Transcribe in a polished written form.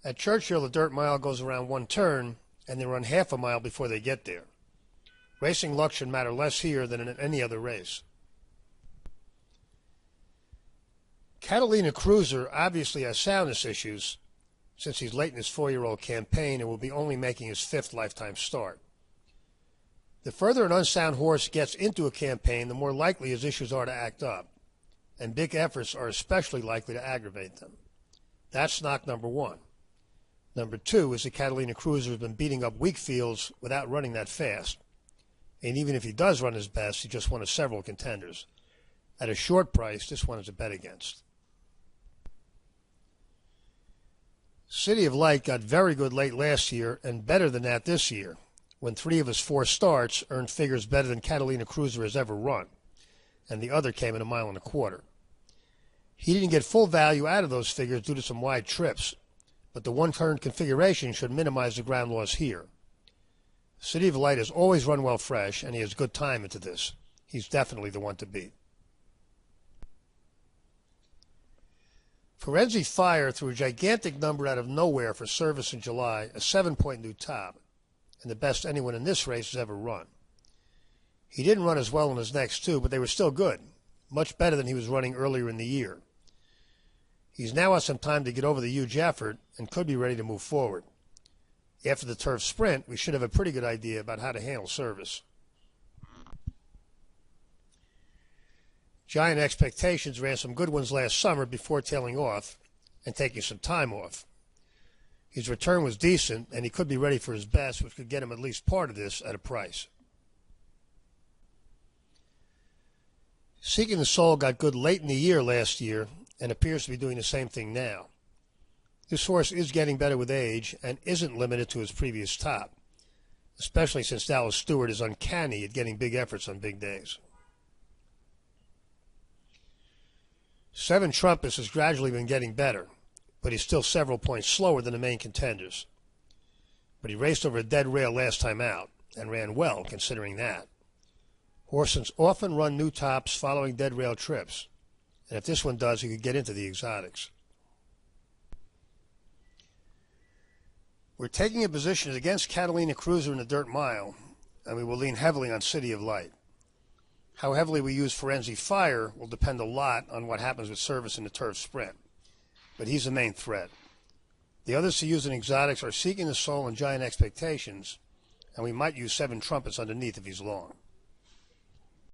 At Churchill, the dirt mile goes around one turn, and they run half a mile before they get there. Racing luck should matter less here than in any other race. Catalina Cruiser obviously has soundness issues since he's late in his 4-year-old campaign and will be only making his 5th lifetime start. The further an unsound horse gets into a campaign, the more likely his issues are to act up, and big efforts are especially likely to aggravate them. That's knock number 1. Number 2 is that Catalina Cruiser has been beating up weak fields without running that fast. And even if he does run his best, he just one of several contenders. At a short price, this one is a bet against. City of Light got very good late last year and better than that this year, when 3 of his 4 starts earned figures better than Catalina Cruiser has ever run, and the other came in 1.25 miles. He didn't get full value out of those figures due to some wide trips, but the one-turn configuration should minimize the ground loss here. City of Light has always run well fresh, and he has good time into this. He's definitely the one to beat. Forenzi Fire threw a gigantic number out of nowhere for service in July, a 7-point new top, and the best anyone in this race has ever run. He didn't run as well in his next 2, but they were still good, much better than he was running earlier in the year. He's now had some time to get over the huge effort and could be ready to move forward. After the turf sprint, we should have a pretty good idea about how to handle service. Giant Expectations ran some good ones last summer before tailing off and taking some time off. His return was decent, and he could be ready for his best, which could get him at least part of this at a price. Seeking the Soul got good late in the year last year and appears to be doing the same thing now. This horse is getting better with age and isn't limited to his previous top, especially since Dallas Stewart is uncanny at getting big efforts on big days. 7 Trumpets has gradually been getting better, but he's still several points slower than the main contenders. But he raced over a dead rail last time out and ran well considering that. Horses often run new tops following dead rail trips, and if this one does, he could get into the exotics. We're taking a position against Catalina Cruiser in the dirt mile, and we will lean heavily on City of Light. How heavily we use Forenzi Fire will depend a lot on what happens with service in the turf sprint, but he's the main threat. The others to use in exotics are Seeking the Soul and Giant Expectations, and we might use 7 Trumpets underneath if he's long.